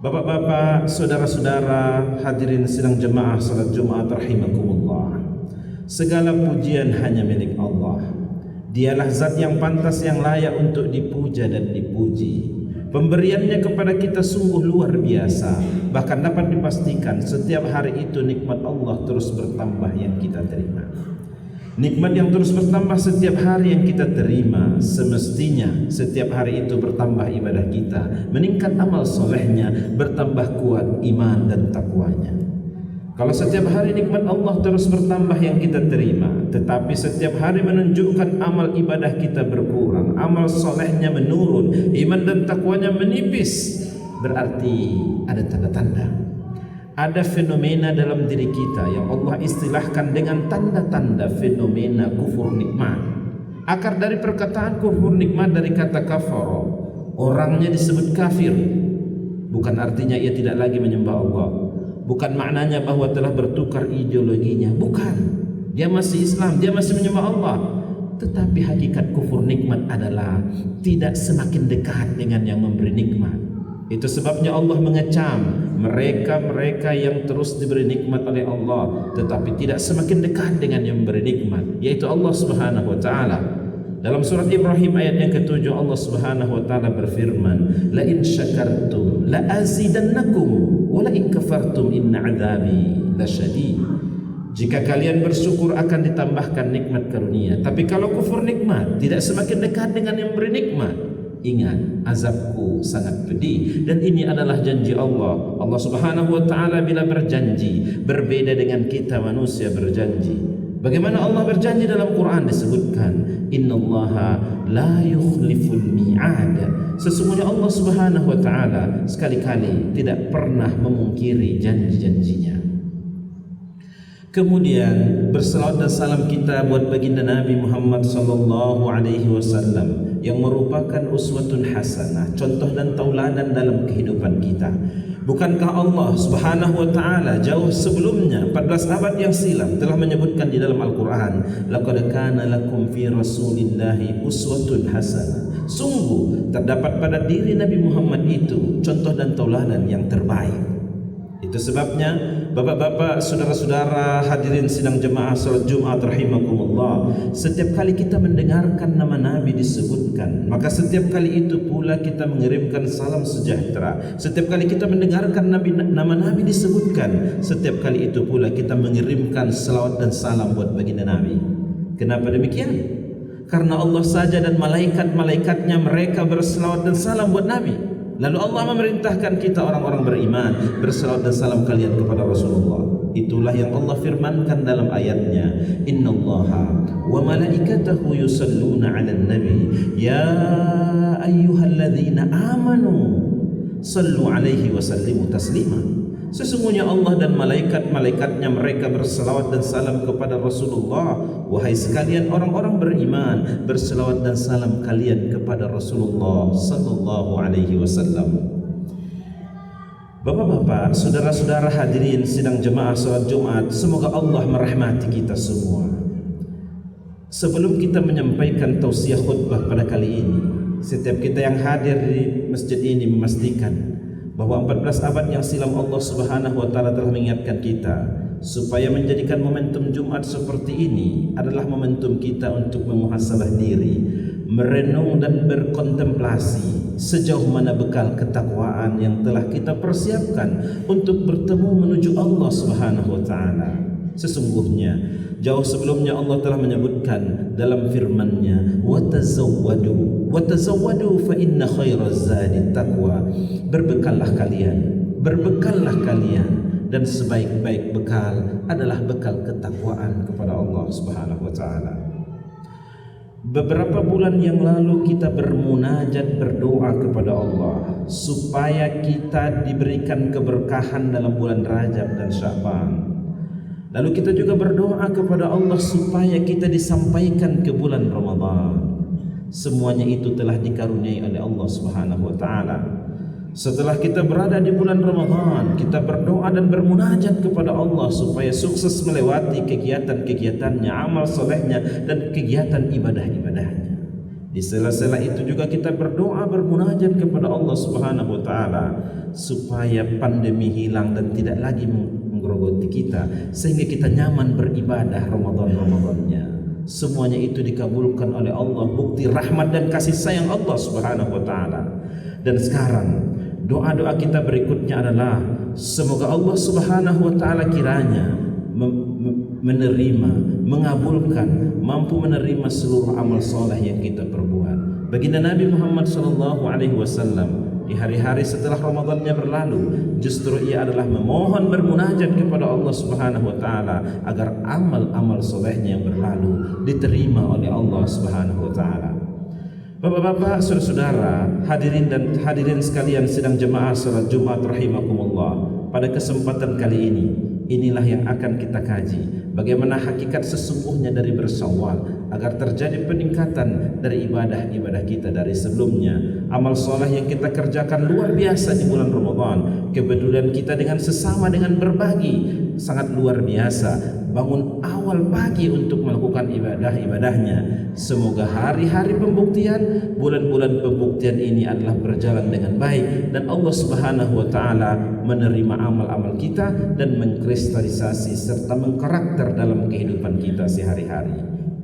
Bapak-bapak, saudara-saudara, hadirin sidang jemaah salat Jumat rahimakumullah. Segala pujian hanya milik Allah. Dialah zat yang pantas, yang layak untuk dipuja dan dipuji. Pemberiannya kepada kita sungguh luar biasa. Bahkan dapat dipastikan setiap hari itu nikmat Allah terus bertambah yang kita terima. Nikmat yang terus bertambah setiap hari yang kita terima. Semestinya setiap hari itu bertambah ibadah kita, meningkat amal solehnya, bertambah kuat iman dan takwanya. Kalau setiap hari nikmat Allah terus bertambah yang kita terima, tetapi setiap hari menunjukkan amal ibadah kita berkurang, amal solehnya menurun, iman dan takwanya menipis, berarti ada tanda-tanda. Ada fenomena dalam diri kita yang Allah istilahkan dengan tanda-tanda fenomena kufur nikmat. Akar dari perkataan kufur nikmat dari kata kafaro, orangnya disebut kafir. Bukan artinya ia tidak lagi menyembah Allah. Bukan maknanya bahwa telah bertukar ideologinya. Bukan. Dia masih Islam, dia masih menyembah Allah. Tetapi hakikat kufur nikmat adalah tidak semakin dekat dengan yang memberi nikmat. Itu sebabnya Allah mengecam mereka-mereka yang terus diberi nikmat oleh Allah tetapi tidak semakin dekat dengan yang memberi nikmat, yaitu Allah Subhanahu wa taala. Dalam surat Ibrahim ayat yang ke-7 Allah Subhanahu wa taala berfirman, "La in syakartum la azidannakum wa la in kafartum inna 'adzabi lasyadid." Jika kalian bersyukur akan ditambahkan nikmat karunia, tapi kalau kufur nikmat tidak semakin dekat dengan yang memberi nikmat, ingat, azabku sangat pedih. Dan ini adalah janji Allah. Allah Subhanahu wa taala bila berjanji berbeda dengan kita manusia berjanji. Bagaimana Allah berjanji dalam Quran disebutkan, innallaha la yukhliful mi'ad. Sesungguhnya Allah Subhanahu wa taala sekali-kali tidak pernah memungkiri janji-janjinya. Kemudian berselawat dan salam kita buat baginda Nabi Muhammad sallallahu alaihi wasallam yang merupakan uswatun hasanah, contoh dan tauladan dalam kehidupan kita. Bukankah Allah Subhanahu wa taala jauh sebelumnya 14 abad yang silam telah menyebutkan di dalam Al-Qur'an, laqad kana lakum fi rasulillahi uswatun hasanah. Sungguh terdapat pada diri Nabi Muhammad itu contoh dan tauladan yang terbaik. Itu sebabnya bapak-bapak, saudara-saudara, hadirin sidang jemaah salat Jumat rahimakumullah, setiap kali kita mendengarkan nama Nabi disebutkan, maka setiap kali itu pula kita mengirimkan salam sejahtera. Setiap kali kita mendengarkan nama Nabi disebutkan, setiap kali itu pula kita mengirimkan salawat dan salam buat baginda Nabi. Kenapa demikian? Karena Allah saja dan malaikat-malaikatnya mereka berselawat dan salam buat Nabi. Lalu Allah memerintahkan kita orang-orang beriman bersalawat dan salam kalian kepada Rasulullah. Itulah yang Allah firmankan dalam ayatnya, innallaha wa malaikatahu yusalluna 'alan nabi ya ayyuhalladzina amanu sallu 'alaihi wa sallimu taslima. Sesungguhnya Allah dan malaikat-malaikatnya mereka berselawat dan salam kepada Rasulullah. Wahai sekalian orang-orang beriman, berselawat dan salam kalian kepada Rasulullah sallallahu alaihi wasallam. Bapak-bapak, saudara-saudara hadirin sidang jemaah salat Jumat, semoga Allah merahmati kita semua. Sebelum kita menyampaikan tausiah khutbah pada kali ini, setiap kita yang hadir di masjid ini memastikan bahwa 14 abad yang silam Allah Subhanahu wa taala telah mengingatkan kita supaya menjadikan momentum Jumat seperti ini adalah momentum kita untuk memuhasabah diri, merenung dan berkontemplasi sejauh mana bekal ketakwaan yang telah kita persiapkan untuk bertemu menuju Allah Subhanahu wa taala. Sesungguhnya jauh sebelumnya Allah telah menyebutkan dalam firman-Nya, watazawwadu fa inna khairaz zadi taqwa. Berbekallah kalian dan sebaik-baik bekal adalah bekal ketakwaan kepada Allah Subhanahu wa taala. Beberapa bulan yang lalu kita bermunajat, berdoa kepada Allah supaya kita diberikan keberkahan dalam bulan Rajab dan Sya'ban. Lalu kita juga berdoa kepada Allah supaya kita disampaikan ke bulan Ramadan. Semuanya itu telah dikaruniai oleh Allah Subhanahu wa taala. Setelah kita berada di bulan Ramadan, kita berdoa dan bermunajat kepada Allah supaya sukses melewati kegiatan-kegiatannya, amal solehnya dan kegiatan ibadah-ibadahnya. Di sela-sela itu juga kita berdoa, bermunajat kepada Allah Subhanahu wa taala supaya pandemi hilang dan tidak lagi menggerogoti kita, sehingga kita nyaman beribadah Ramadan-Ramadannya. Semuanya itu dikabulkan oleh Allah, bukti rahmat dan kasih sayang Allah Subhanahu wa taala. Dan sekarang doa-doa kita berikutnya adalah semoga Allah Subhanahu wa taala kiranya menerima, mengabulkan, mampu menerima seluruh amal soleh yang kita perbuat. Baginda Nabi Muhammad SAW di hari-hari setelah Ramadannya berlalu, justru ia adalah memohon, bermunajat kepada Allah Subhanahu wa taala agar amal-amal solehnya yang berlalu diterima oleh Allah Subhanahu wa taala. Bapak-bapak, saudara-saudara, hadirin sekalian sidang jemaah salat Jumat rahimakumullah. Pada kesempatan kali ini, inilah yang akan kita kaji, bagaimana hakikat sesungguhnya dari bersawal agar terjadi peningkatan dari ibadah-ibadah kita dari sebelumnya. Amal soleh yang kita kerjakan luar biasa di bulan Ramadan. Kepedulian kita dengan sesama, dengan berbagi sangat luar biasa. Bangun awal pagi untuk melakukan ibadah-ibadahnya. Semoga hari-hari pembuktian, bulan-bulan pembuktian ini adalah berjalan dengan baik, dan Allah Subhanahu wa taala menerima amal-amal kita dan mengkristalisasi serta mengkarakter dalam kehidupan kita sehari-hari.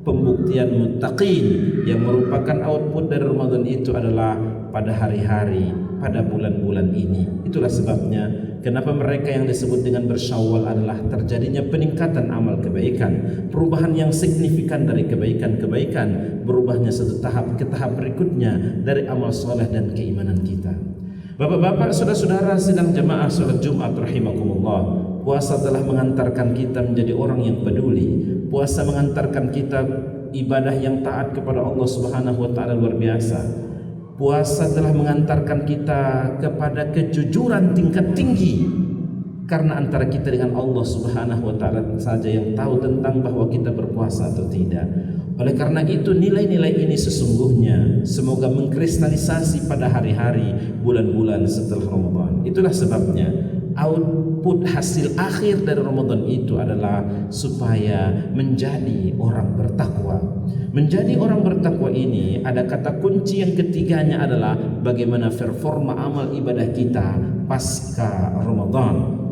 Pembuktian muttaqin yang merupakan output dari Ramadan itu adalah pada hari-hari, pada bulan-bulan ini. Itulah sebabnya kenapa mereka yang disebut dengan bersyawal adalah terjadinya peningkatan amal kebaikan, perubahan yang signifikan dari kebaikan-kebaikan, berubahnya satu tahap ke tahap berikutnya dari amal soleh dan keimanan kita. Bapak-bapak, saudara-saudara sidang jemaah salat Jumat rahimakumullah, puasa telah mengantarkan kita menjadi orang yang peduli. Puasa mengantarkan kita ibadah yang taat kepada Allah Subhanahu wa taala luar biasa. Puasa telah mengantarkan kita kepada kejujuran tingkat tinggi, karena antara kita dengan Allah Subhanahu wa taala saja yang tahu tentang bahwa kita berpuasa atau tidak. Oleh karena itu, nilai-nilai ini sesungguhnya semoga mengkristalisasi pada hari-hari, bulan-bulan setelah Ramadan. Itulah sebabnya output hasil akhir dari Ramadan itu adalah supaya menjadi orang bertakwa. Menjadi orang bertakwa ini ada kata kunci yang ketiganya adalah bagaimana performa amal ibadah kita pasca Ramadan.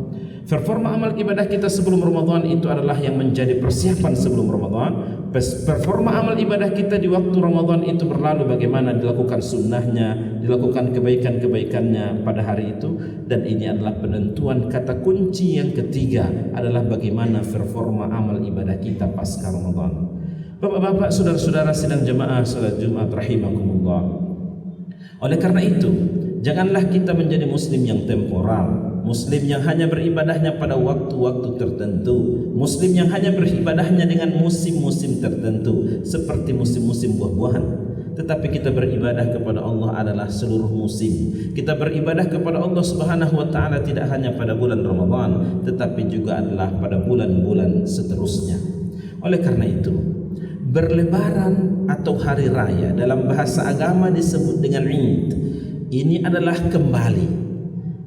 Performa amal ibadah kita sebelum Ramadan itu adalah yang menjadi persiapan sebelum Ramadan. Performa amal ibadah kita di waktu Ramadan itu berlalu, bagaimana dilakukan sunnahnya, dilakukan kebaikan-kebaikannya pada hari itu. Dan ini adalah penentuan kata kunci yang ketiga adalah bagaimana performa amal ibadah kita pasca Ramadan. Bapak-bapak, saudara-saudara sidang jemaah salat Jumat rahimakumullah. Oleh karena itu, janganlah kita menjadi muslim yang temporal, muslim yang hanya beribadahnya pada waktu-waktu tertentu, muslim yang hanya beribadahnya dengan musim-musim tertentu seperti musim-musim buah-buahan. Tetapi kita beribadah kepada Allah adalah seluruh musim. Kita beribadah kepada Allah Subhanahu wa taala tidak hanya pada bulan Ramadan, tetapi juga adalah pada bulan-bulan seterusnya. Oleh karena itu, berlebaran atau hari raya dalam bahasa agama disebut dengan Id. Ini adalah kembali.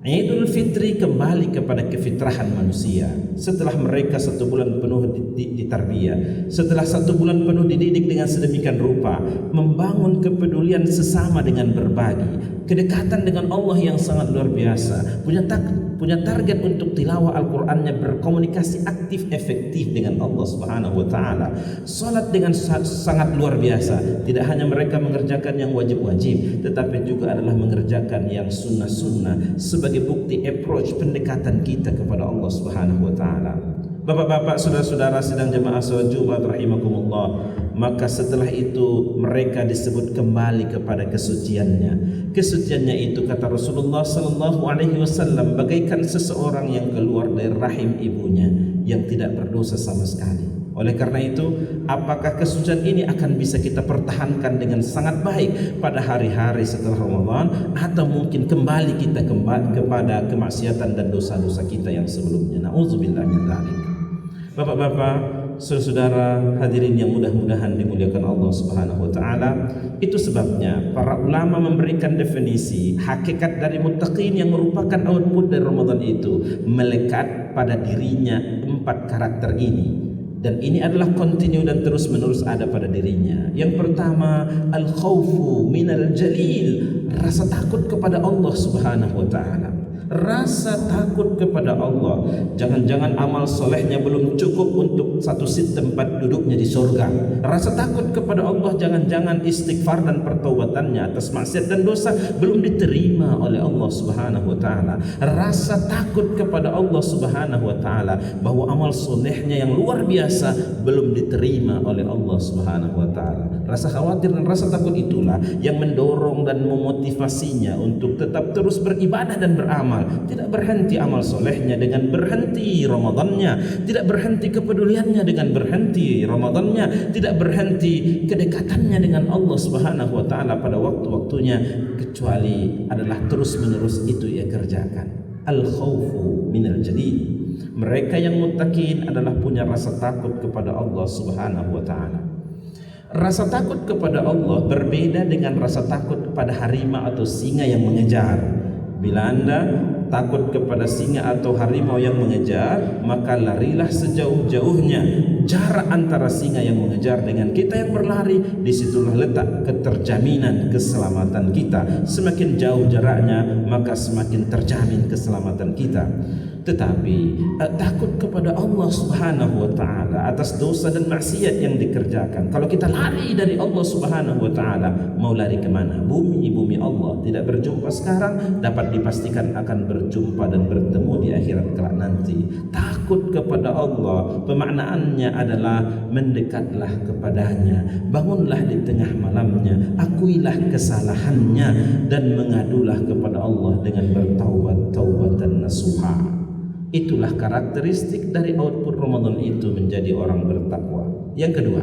Idul Fitri kembali kepada kefitrahan manusia. Setelah mereka 1 bulan penuh ditarbiyah, setelah 1 bulan penuh dididik dengan sedemikian rupa, membangun kepedulian sesama dengan berbagi, kedekatan dengan Allah yang sangat luar biasa, punya target untuk tilawah Al-Qur'annya, berkomunikasi aktif efektif dengan Allah Subhanahu wa taala. Salat dengan sangat luar biasa. Tidak hanya mereka mengerjakan yang wajib-wajib, tetapi juga adalah mengerjakan yang sunnah-sunnah sebagai bukti approach pendekatan kita kepada Allah Subhanahu wa taala. Bapak-bapak, saudara-saudara sidang jemaah salat Jumat rahimakumullah, maka setelah itu mereka disebut kembali kepada kesuciannya. Kesuciannya itu kata Rasulullah sallallahu alaihi wasallam bagaikan seseorang yang keluar dari rahim ibunya yang tidak berdosa sama sekali. Oleh karena itu, apakah kesucian ini akan bisa kita pertahankan dengan sangat baik pada hari-hari setelah Ramadan, atau mungkin kembali kita kepada kemaksiatan dan dosa-dosa kita yang sebelumnya? Nauzubillah min dzalik. Bapak-bapak, saudara-saudara hadirin yang mudah-mudahan dimuliakan Allah Subhanahu wa taala, itu sebabnya para ulama memberikan definisi hakikat dari muttaqin yang merupakan output dari Ramadan itu melekat pada dirinya 4 karakter ini. dan ini adalah kontinu dan terus menerus ada pada dirinya. Yang pertama, al-khawfu minal jalil, rasa takut kepada Allah Subhanahu wa taala. Rasa takut kepada Allah. Jangan-jangan amal solehnya belum cukup untuk satu sit tempat duduknya di surga. Rasa takut kepada Allah, jangan-jangan istighfar dan pertaubatannya atas maksiat dan dosa belum diterima oleh Allah Subhanahu wa taala. Rasa takut kepada Allah Subhanahu wa taala bahwa amal solehnya yang luar biasa belum diterima oleh Allah Subhanahu wa taala. Rasa khawatir dan rasa takut itulah yang mendorong dan memotivasinya untuk tetap terus beribadah dan beramal. Tidak berhenti amal solehnya dengan berhenti Ramadannya, tidak berhenti kepeduliannya dengan berhenti Ramadannya, tidak berhenti kedekatannya dengan Allah Subhanahu wa taala pada waktu-waktunya, kecuali adalah terus-menerus itu ia kerjakan. Al-khawfu minal jalil. Mereka yang muttaqin adalah punya rasa takut kepada Allah Subhanahu wa taala. Rasa takut kepada Allah berbeda dengan rasa takut kepada harimau atau singa yang mengejar. Bila Anda takut kepada singa atau harimau yang mengejar, maka larilah sejauh-jauhnya. Jarak antara singa yang mengejar dengan kita yang berlari, disitulah letak keterjaminan keselamatan kita. Semakin jauh jaraknya, maka semakin terjamin keselamatan kita. Tetapi takut kepada Allah Subhanahu wa taala atas dosa dan maksiat yang dikerjakan. Kalau kita lari dari Allah Subhanahu wa taala, mau lari kemana? Bumi Allah tidak berjumpa sekarang, dapat dipastikan akan berjumpa dan bertemu di akhirat kelak nanti. Takut kepada Allah pemaknaannya adalah mendekatlah kepadanya, bangunlah di tengah malamnya, akuilah kesalahannya dan mengadulah kepada Allah dengan bertaubat taubatan nasuha. Itulah karakteristik dari output Ramadan itu menjadi orang bertakwa. Yang kedua,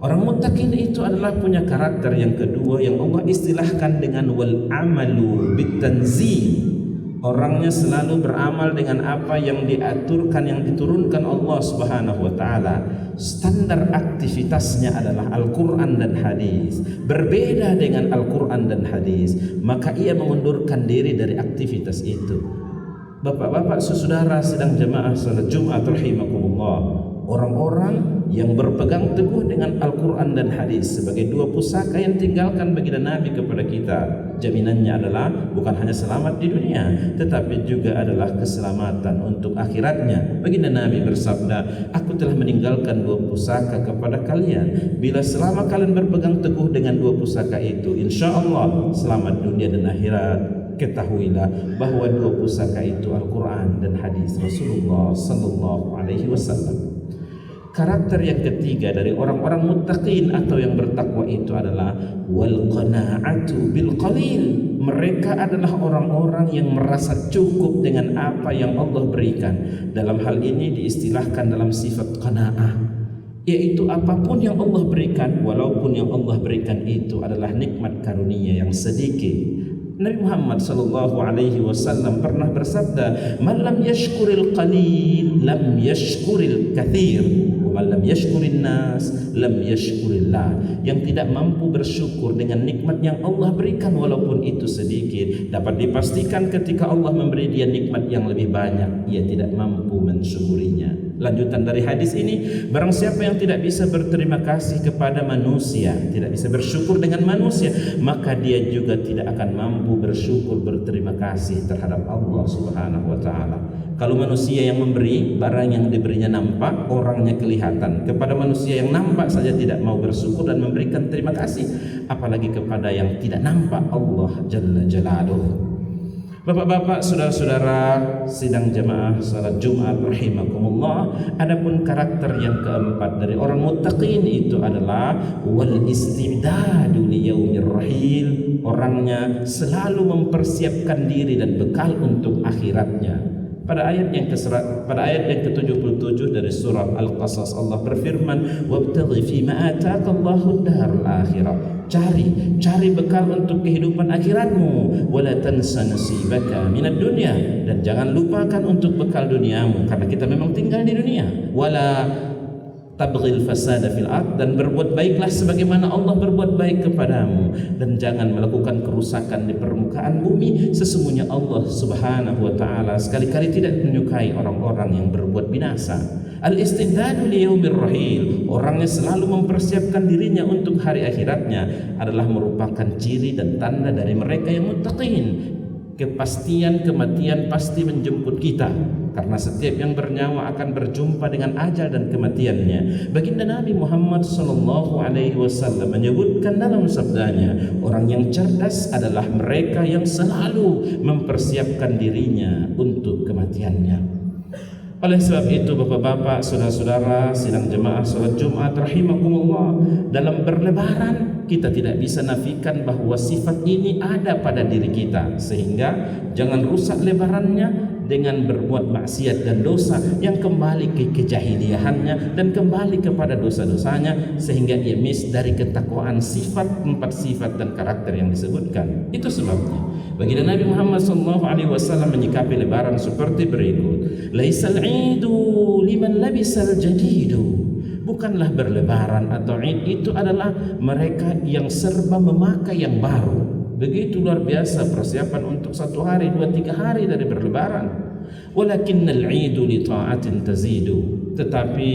orang muttaqin itu adalah punya karakter yang kedua yang Allah istilahkan dengan wal amalu bitanzil. Orangnya selalu beramal dengan apa yang diaturkan, yang diturunkan Allah Subhanahu wa taala. Standar aktivitasnya adalah Al-Quran dan hadis. Berbeda dengan Al-Quran dan hadis, maka ia mengundurkan diri dari aktivitas itu. Bapak-bapak saudara sedang jemaah salat Jumat rahimakumullah, orang-orang yang berpegang teguh dengan Al-Quran dan hadis sebagai dua pusaka yang tinggalkan baginda Nabi kepada kita, jaminannya adalah bukan hanya selamat di dunia, tetapi juga adalah keselamatan untuk akhiratnya. Baginda Nabi bersabda, aku telah meninggalkan dua pusaka kepada kalian. Bila selama kalian berpegang teguh dengan dua pusaka itu, insya Allah selamat dunia dan akhirat. Ketahuilah bahwa dua pusaka itu Al-Quran dan hadis Rasulullah sallallahu alaihi wasallam. Karakter yang ketiga dari orang-orang muttaqin atau yang bertakwa itu adalah wal qana'atu bil qalil. Mereka adalah orang-orang yang merasa cukup dengan apa yang Allah berikan. Dalam hal ini diistilahkan dalam sifat qana'ah, yaitu apapun yang Allah berikan, walaupun yang Allah berikan itu adalah nikmat karunia yang sedikit. Nabi Muhammad sallallahu alaihi wasallam pernah bersabda, "Man lam yashkuril qalil lam yashkuril katsir, wa man lam yashkurin nas lam yashkurillah." Yang tidak mampu bersyukur dengan nikmat yang Allah berikan walaupun itu sedikit, dapat dipastikan ketika Allah memberi dia nikmat yang lebih banyak, ia tidak mampu mensyukurinya. Lanjutan dari hadis ini, barang siapa yang tidak bisa berterima kasih kepada manusia, tidak bisa bersyukur dengan manusia, maka dia juga tidak akan mampu bersyukur berterima kasih terhadap Allah Subhanahu wa taala. Kalau manusia yang memberi, barang yang diberinya nampak, orangnya kelihatan. Kepada manusia yang nampak saja tidak mau bersyukur dan memberikan terima kasih, apalagi kepada yang tidak nampak, Allah Jalla Jalaluhu. Bapak-bapak, saudara-saudara sidang jamaah salat Jumat rahimakumullah, adapun karakter yang keempat dari orang muttaqin itu adalah wal istidadu li yaumir rahil. Orangnya selalu mempersiapkan diri dan bekal untuk akhiratnya. Pada ayat yang ke-77 dari surah Al-Qasas, Allah berfirman, "Wabtaghi fima ataqallahu ad-darul akhirah." Cari bekal untuk kehidupan akhiratmu. Wala tansa nasibaka minad dunya, dan jangan lupakan untuk bekal duniamu, karena kita memang tinggal di dunia. Wala tabghil fasada fil ard, dan berbuat baiklah sebagaimana Allah berbuat baik kepadamu, dan jangan melakukan kerusakan di permukaan bumi. Sesungguhnya Allah Subhanahu wa taala sekali-kali tidak menyukai orang-orang yang berbuat binasa. Al-istiddadu li yaumir rahil, orang yang selalu mempersiapkan dirinya untuk hari akhiratnya adalah merupakan ciri dan tanda dari mereka yang muttaqin. Kepastian kematian pasti menjemput kita, karena setiap yang bernyawa akan berjumpa dengan ajal dan kematiannya. Baginda Nabi Muhammad SAW menyebutkan dalam sabdanya, orang yang cerdas adalah mereka yang selalu mempersiapkan dirinya untuk kematiannya. Oleh sebab itu, bapak-bapak, saudara-saudara, sidang jemaah salat Jumat rahimakumullah, dalam berlebaran kita tidak bisa nafikan bahwa sifat ini ada pada diri kita, sehingga jangan rusak lebarannya dengan berbuat maksiat dan dosa yang kembali ke kejahiliahannya dan kembali kepada dosa-dosanya, sehingga ia miss dari ketakwaan empat sifat dan karakter yang disebutkan. Itu sebabnya baginda Nabi Muhammad SAW menyikapi lebaran seperti berikut: laisal idu liman labisal jadidu. Bukanlah berlebaran atau Id itu adalah mereka yang serba memakai yang baru. Begitu luar biasa persiapan untuk 1 hari, 2, 3 hari dari berlebaran. Walakinnal idu li ta'atin tazidu. Tetapi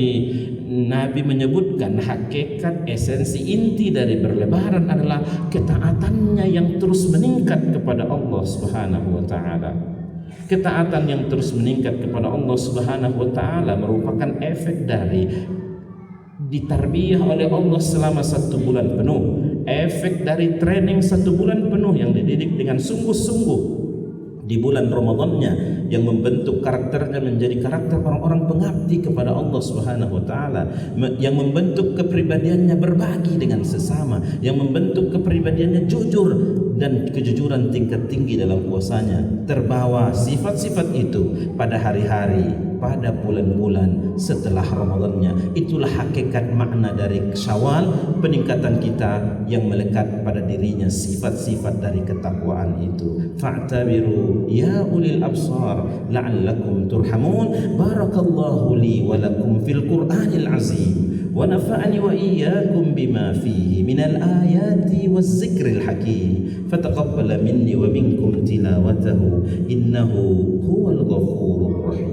Nabi menyebutkan hakikat esensi inti dari berlebaran adalah ketaatannya yang terus meningkat kepada Allah Subhanahu wa taala. Ketaatan yang terus meningkat kepada Allah Subhanahu wa taala merupakan efek dari ditarbiyah oleh Allah selama 1 bulan penuh, efek dari training 1 bulan penuh yang dididik dengan sungguh-sungguh di bulan Ramadannya, yang membentuk karakternya menjadi karakter orang-orang pengabdi kepada Allah Subhanahu wa taala, yang membentuk kepribadiannya berbagi dengan sesama, yang membentuk kepribadiannya jujur dan kejujuran tingkat tinggi dalam puasanya, terbawa sifat-sifat itu pada hari-hari, pada bulan-bulan setelah Ramadannya. Itulah hakikat makna dari Syawal, peningkatan kita yang melekat pada dirinya sifat-sifat dari ketakwaan itu. Fa'tabiru ya ulil absar la'allakum turhamun. Barakallahu li wa lakum fil Qur'anil azim wa nafa'ani wa iyyakum bima fihi minal ayati waz zikril hakim. Fataqabbala minni wa minkum tilawatahu innahu huwal ghafurur rahim.